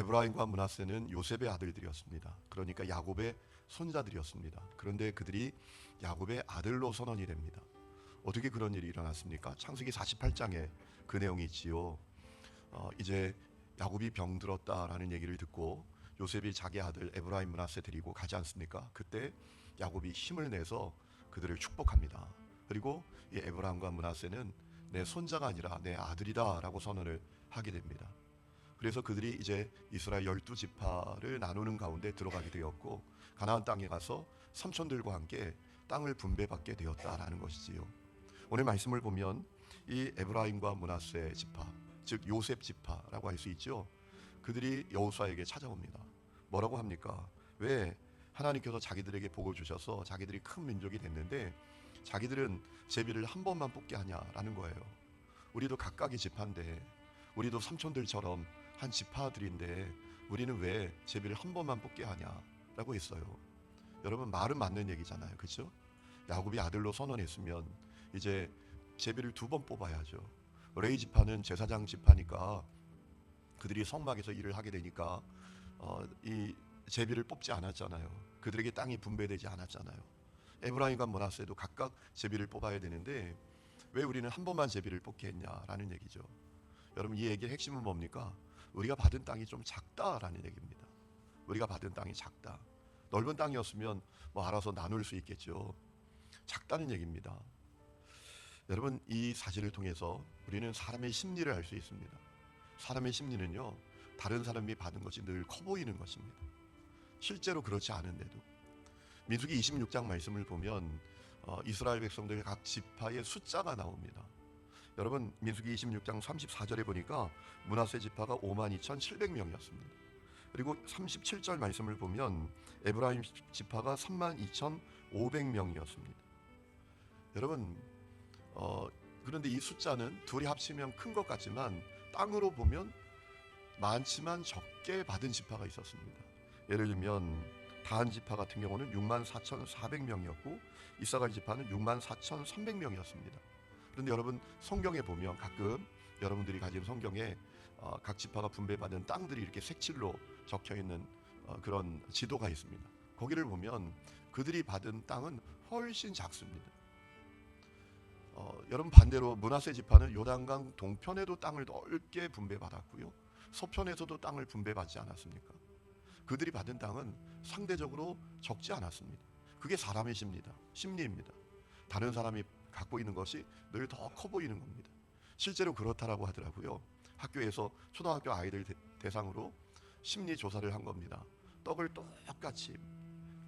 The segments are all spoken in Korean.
에브라임과 므낫세는 요셉의 아들들이었습니다. 그러니까 야곱의 손자들이었습니다. 그런데 그들이 야곱의 아들로 선언이 됩니다. 어떻게 그런 일이 일어났습니까? 창세기 48장에 그 내용이 있지요. 이제 야곱이 병들었다라는 얘기를 듣고 요셉이 자기 아들 에브라임 므낫세 데리고 가지 않습니까? 그때 야곱이 힘을 내서 그들을 축복합니다. 그리고 이 에브라임과 므낫세는 내 손자가 아니라 내 아들이다라고 선언을 하게 됩니다. 그래서 그들이 이제 이스라엘 12지파를 나누는 가운데 들어가게 되었고 가나안 땅에 가서 삼촌들과 함께 땅을 분배받게 되었다라는 것이지요. 오늘 말씀을 보면 이 에브라임과 므낫세 지파, 즉 요셉 지파라고 할 수 있죠. 그들이 여호수아에게 찾아옵니다. 뭐라고 합니까? 왜 하나님께서 자기들에게 복을 주셔서 자기들이 큰 민족이 됐는데 자기들은 제비를 한 번만 뽑게 하냐라는 거예요. 우리도 각각의 지파인데, 우리도 삼촌들처럼 한 지파들인데 우리는 왜 제비를 한 번만 뽑게 하냐라고 했어요. 여러분, 말은 맞는 얘기잖아요, 그렇죠? 야곱이 아들로 선언했으면 이제 제비를 2번 뽑아야죠. 레위 지파는 제사장 지파니까 그들이 성막에서 일을 하게 되니까 이 제비를 뽑지 않았잖아요. 그들에게 땅이 분배되지 않았잖아요. 에브라임과 므낫세도 각각 제비를 뽑아야 되는데 왜 우리는 한 번만 제비를 뽑게 했냐라는 얘기죠. 여러분, 이 얘기의 핵심은 뭡니까? 우리가 받은 땅이 좀 작다라는 얘기입니다. 우리가 받은 땅이 작다. 넓은 땅이었으면 뭐 알아서 나눌 수 있겠죠. 작다는 얘기입니다. 여러분, 이 사실을 통해서 우리는 사람의 심리를 알 수 있습니다. 사람의 심리는요, 다른 사람이 받은 것이 늘 커 보이는 것입니다. 실제로 그렇지 않은데도 민수기 26장 말씀을 보면 이스라엘 백성들 각 지파의 숫자가 나옵니다. 여러분, 민수기 26장 34절에 보니까 므낫세 지파가 52,700명이었습니다. 그리고 37절 말씀을 보면 에브라임 지파가 32,500명이었습니다. 여러분, 그런데 이 숫자는 둘이 합치면 큰 것 같지만 땅으로 보면 많지만 적게 받은 지파가 있었습니다. 예를 들면 다한 지파 같은 경우는 64,400명이었고 이사갈 지파는 64,300명이었습니다. 그런데 여러분, 성경에 보면 가끔 여러분들이 가진 성경에 각 지파가 분배받은 땅들이 이렇게 색칠로 적혀있는 그런 지도가 있습니다. 거기를 보면 그들이 받은 땅은 훨씬 작습니다. 여러분, 반대로 므낫세 지파는 요단강 동편에도 땅을 넓게 분배받았고요, 서편에서도 땅을 분배받지 않았습니까? 그들이 받은 땅은 상대적으로 적지 않았습니다. 그게 사람의 심리입니다. 다른 사람이 갖고 있는 것이 늘 더 커 보이는 겁니다. 실제로 그렇다라고 하더라고요. 학교에서 초등학교 아이들 대상으로 심리 조사를 한 겁니다. 떡을 똑같이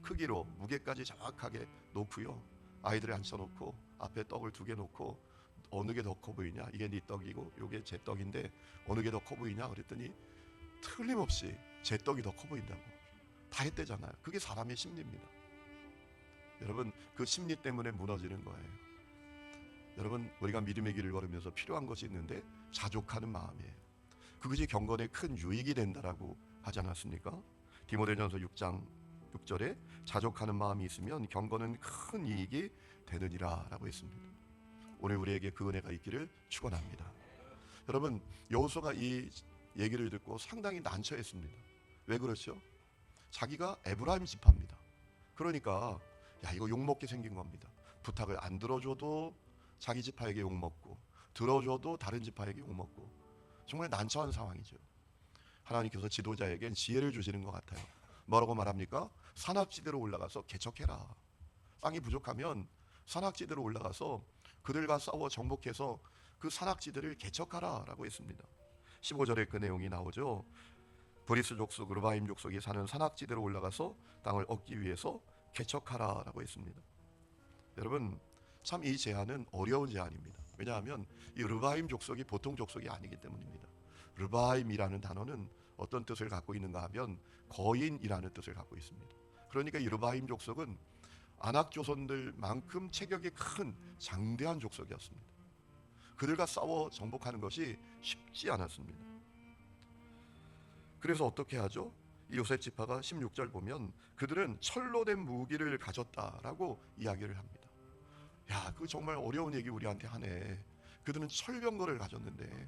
크기로 무게까지 정확하게 놓고요, 아이들을 앉혀놓고 앞에 떡을 2개 놓고 어느 게 더 커 보이냐, 이게 네 떡이고 이게 제 떡인데 어느 게 더 커 보이냐 그랬더니 틀림없이 제 떡이 더 커 보인다고 다 했대잖아요. 그게 사람의 심리입니다. 여러분, 그 심리 때문에 무너지는 거예요. 여러분, 우리가 믿음의 길을 걸으면서 필요한 것이 있는데 자족하는 마음이에요. 그것이 경건에 큰 유익이 된다라고 하지 않았습니까? 디모데전서 6장 6절에 자족하는 마음이 있으면 경건은 큰 이익이 되느니라 라고 했습니다. 오늘 우리에게 그 은혜가 있기를 축원합니다. 여러분, 여호수아가 이 얘기를 듣고 상당히 난처했습니다. 왜 그렇죠? 자기가 에브라임 지파입니다. 그러니까 이거 욕먹게 생긴 겁니다. 부탁을 안 들어줘도 자기 지파에게 욕먹고 들어줘도 다른 지파에게 욕먹고 정말 난처한 상황이죠. 하나님께서 지도자에겐 지혜를 주시는 것 같아요. 뭐라고 말합니까? 산악지대로 올라가서 개척해라. 땅이 부족하면 산악지대로 올라가서 그들과 싸워 정복해서 그 산악지대를 개척하라 라고 했습니다. 15절에 그 내용이 나오죠. 브리스 족속, 르바임 족속이 사는 산악지대로 올라가서 땅을 얻기 위해서 개척하라 라고 했습니다. 여러분, 참 이 제안은 어려운 제안입니다. 왜냐하면 이 르바임 족속이 보통 족속이 아니기 때문입니다. 르바임이라는 단어는 어떤 뜻을 갖고 있는가 하면 거인이라는 뜻을 갖고 있습니다. 그러니까 이 르바임 족속은 아낙 조선들만큼 체격이 큰 장대한 족속이었습니다. 그들과 싸워 정복하는 것이 쉽지 않았습니다. 그래서 어떻게 하죠? 이 요셉 지파가 16절 보면 그들은 철로 된 무기를 가졌다라고 이야기를 합니다. 그거 정말 어려운 얘기 우리한테 하네. 그들은 철병거를 가졌는데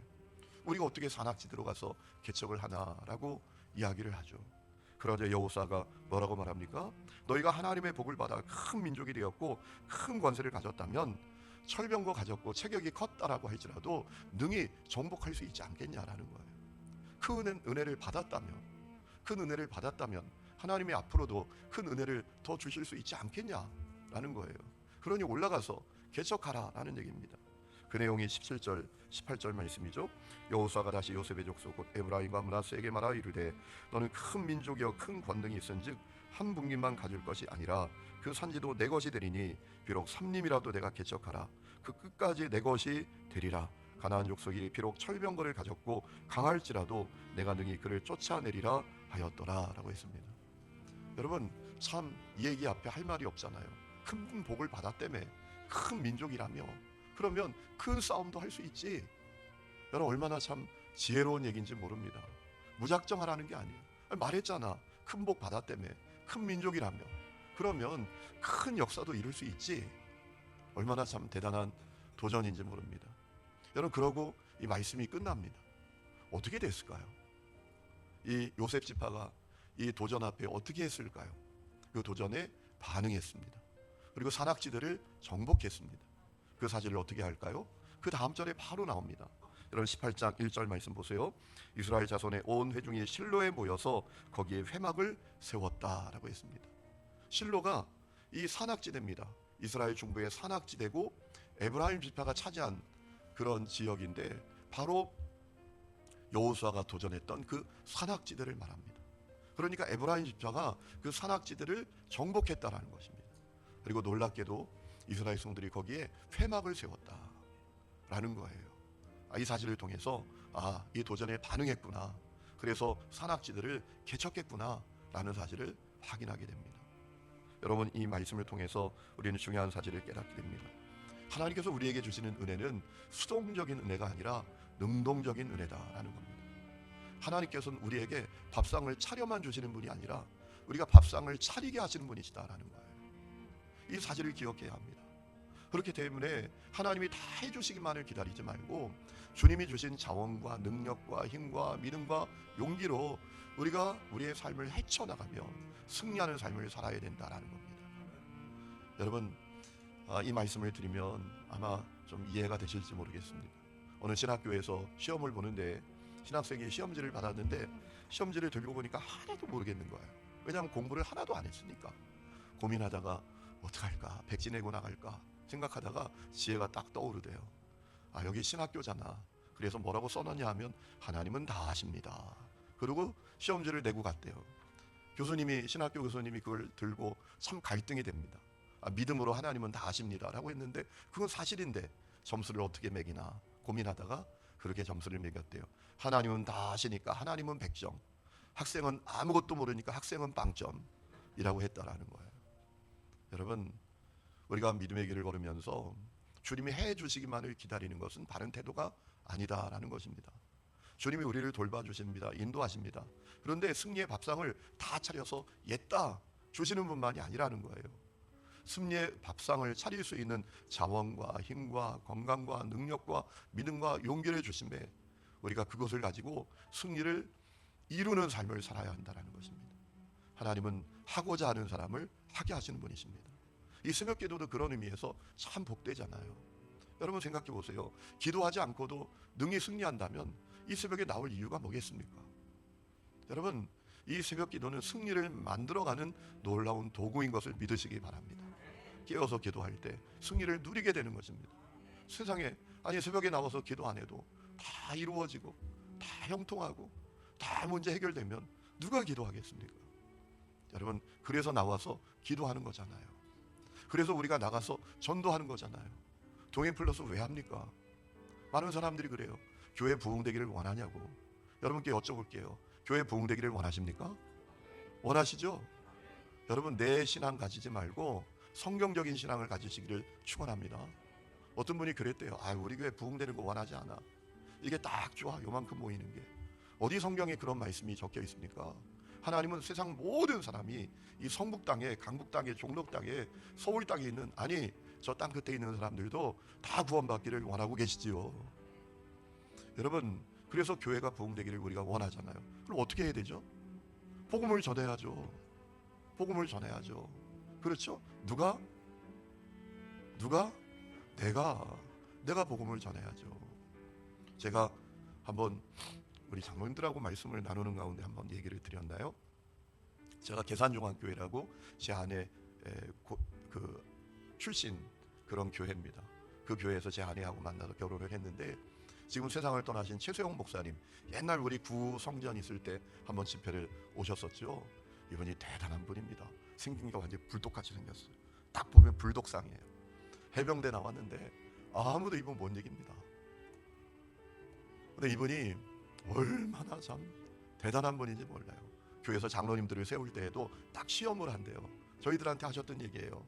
우리가 어떻게 산악지대로 가서 개척을 하나라고 이야기를 하죠. 그러자 여호사가 뭐라고 말합니까? 너희가 하나님의 복을 받아 큰 민족이 되었고 큰 권세를 가졌다면 철병거 가졌고 체격이 컸다라고 할지라도 능히 정복할 수 있지 않겠냐라는 거예요. 큰 은혜를 받았다면 하나님이 앞으로도 큰 은혜를 더 주실 수 있지 않겠냐라는 거예요. 그러니 올라가서 개척하라라는 얘기입니다. 그 내용이 17절 18절 말씀이죠. 여호수아가 다시 요셉의 족속 곧 에브라임과 므낫세에게 말하 이르되 너는 큰 민족이여 큰 권능이 있은즉 한 분기만 가질 것이 아니라 그 산지도 내 것이 되리니 비록 삼림이라도 내가 개척하라 그 끝까지 내 것이 되리라. 가나안 족속이 비록 철병거를 가졌고 강할지라도 내가 능히 그를 쫓아내리라 하였더라 라고 했습니다. 여러분 참 이 얘기 앞에 할 말이 없잖아요. 큰 복을 받았다며 큰 민족이라며 그러면 큰 싸움도 할 수 있지. 여러분 얼마나 참 지혜로운 얘기인지 모릅니다. 무작정 하라는 게 아니에요. 말했잖아. 큰 복 받았다며 큰 민족이라며 그러면 큰 역사도 이룰 수 있지. 얼마나 참 대단한 도전인지 모릅니다. 여러분 그러고 이 말씀이 끝납니다. 어떻게 됐을까요? 이 요셉 지파가 이 도전 앞에 어떻게 했을까요? 그 도전에 반응했습니다. 그리고 산악지들을 정복했습니다. 그 사실을 어떻게 할까요? 그 다음 절에 바로 나옵니다. 여러분 18장 1절 말씀 보세요. 이스라엘 자손의 온 회중이 실로에 모여서 거기에 회막을 세웠다라고 했습니다. 실로가 이 산악지대입니다. 이스라엘 중부의 산악지대고 에브라임 지파가 차지한 그런 지역인데 바로 여호수아가 도전했던 그 산악지대를 말합니다. 그러니까 에브라임 지파가 그 산악지대를 정복했다라는 것입니다. 그리고 놀랍게도 이스라엘 성들이 거기에 회막을 세웠다라는 거예요. 이 사실을 통해서 이 도전에 반응했구나. 그래서 산악지대를 개척했구나 라는 사실을 확인하게 됩니다. 여러분 이 말씀을 통해서 우리는 중요한 사실을 깨닫게 됩니다. 하나님께서 우리에게 주시는 은혜는 수동적인 은혜가 아니라 능동적인 은혜다라는 겁니다. 하나님께서는 우리에게 밥상을 차려만 주시는 분이 아니라 우리가 밥상을 차리게 하시는 분이시다라는 거예요. 이 사실을 기억해야 합니다. 그렇기 때문에 하나님이 다 해주시기만을 기다리지 말고 주님이 주신 자원과 능력과 힘과 믿음과 용기로 우리가 우리의 삶을 헤쳐나가며 승리하는 삶을 살아야 된다라는 겁니다. 여러분 이 말씀을 드리면 아마 좀 이해가 되실지 모르겠습니다. 어느 신학교에서 시험을 보는데 신학생이 시험지를 받았는데 시험지를 들고 보니까 하나도 모르겠는 거예요. 왜냐하면 공부를 하나도 안 했으니까. 고민하다가 어떡할까, 백지 내고 나갈까 생각하다가 지혜가 딱 떠오르대요. 여기 신학교잖아. 그래서 뭐라고 써놨냐 하면 하나님은 다 아십니다. 그리고 시험지를 내고 갔대요. 신학교 교수님이 그걸 들고 참 갈등이 됩니다. 믿음으로 하나님은 다 아십니다 라고 했는데 그건 사실인데 점수를 어떻게 매기나 고민하다가 그렇게 점수를 매겼대요. 하나님은 다 아시니까 하나님은 100점, 학생은 아무것도 모르니까 학생은 0점이라고 했다라는 거예요. 여러분 우리가 믿음의 길을 걸으면서 주님이 해주시기만을 기다리는 것은 바른 태도가 아니다라는 것입니다. 주님이 우리를 돌봐주십니다. 인도하십니다. 그런데 승리의 밥상을 다 차려서 옛다 주시는 분만이 아니라는 거예요. 승리의 밥상을 차릴 수 있는 자원과 힘과 건강과 능력과 믿음과 용기를 주심에 우리가 그것을 가지고 승리를 이루는 삶을 살아야 한다는 것입니다. 하나님은 하고자 하는 사람을 하게 하시는 분이십니다. 이 새벽 기도도 그런 의미에서 참 복되잖아요. 여러분 생각해 보세요. 기도하지 않고도 능히 승리한다면 이 새벽에 나올 이유가 뭐겠습니까? 여러분 이 새벽 기도는 승리를 만들어가는 놀라운 도구인 것을 믿으시기 바랍니다. 깨어서 기도할 때 승리를 누리게 되는 것입니다. 세상에 새벽에 나와서 기도 안 해도 다 이루어지고 다 형통하고 다 문제 해결되면 누가 기도하겠습니까? 여러분 그래서 나와서 기도하는 거잖아요. 그래서 우리가 나가서 전도하는 거잖아요. 동행 플러스 왜 합니까? 많은 사람들이 그래요. 교회 부흥되기를 원하냐고. 여러분께 여쭤볼게요. 교회 부흥되기를 원하십니까? 원하시죠? 여러분 내 신앙 가지지 말고 성경적인 신앙을 가지시기를 축원합니다. 어떤 분이 그랬대요. 우리 교회 부흥되는 거 원하지 않아. 이게 딱 좋아. 요만큼 모이는 게. 어디 성경에 그런 말씀이 적혀 있습니까? 하나님은 세상 모든 사람이 이 성북 땅에, 강북 땅에, 종로 땅에, 서울 땅에 있는 저 땅 끝에 있는 사람들도 다 구원받기를 원하고 계시지요. 여러분 그래서 교회가 부흥되기를 우리가 원하잖아요. 그럼 어떻게 해야 되죠? 복음을 전해야죠. 복음을 전해야죠. 그렇죠? 누가? 내가 복음을 전해야죠. 제가 한번 우리 장로님들하고 말씀을 나누는 가운데 한번 얘기를 드렸나요? 제가 계산중앙교회라고 제 아내 그 출신 그런 교회입니다. 그 교회에서 제 아내하고 만나서 결혼을 했는데, 지금 세상을 떠나신 최수영 목사님, 옛날 우리 구성전 있을 때 한번 집회를 오셨었죠. 이분이 대단한 분입니다. 생긴 게 완전히 불독같이 생겼어요. 딱 보면 불독상이에요. 해병대 나왔는데 아무도 이분 못 이깁니다. 근데 이분이 얼마나 참 대단한 분인지 몰라요. 교회에서 장로님들을 세울 때에도 딱 시험을 한대요. 저희들한테 하셨던 얘기예요.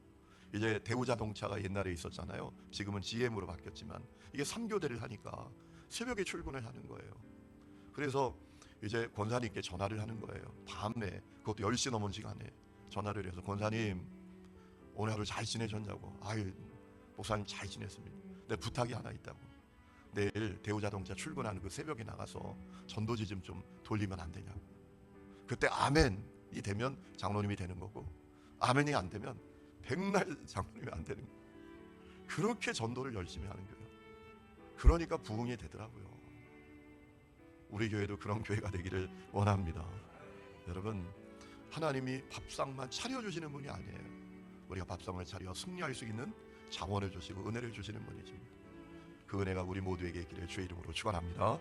이제 대우자동차가 옛날에 있었잖아요. 지금은 GM으로 바뀌었지만 이게 3교대를 하니까 새벽에 출근을 하는 거예요. 그래서 이제 권사님께 전화를 하는 거예요. 밤에, 그것도 10시 넘은 시간에 전화를 해서, 권사님 오늘 하루 잘 지내셨냐고. 아유 목사님 잘 지냈습니다. 내 부탁이 하나 있다고. 내일 대우자동차 출근하는 그 새벽에 나가서 전도지 좀 돌리면 안 되냐고. 그때 아멘이 되면 장로님이 되는 거고, 아멘이 안 되면 백날 장로님이 안 되는 거예요. 그렇게 전도를 열심히 하는 거예요. 그러니까 부흥이 되더라고요. 우리 교회도 그런 교회가 되기를 원합니다. 여러분, 하나님이 밥상만 차려주시는 분이 아니에요. 우리가 밥상을 차려 승리할 수 있는 자원을 주시고 은혜를 주시는 분이십니다. 그 은혜가 우리 모두에게 있기를 주의 이름으로 축원합니다.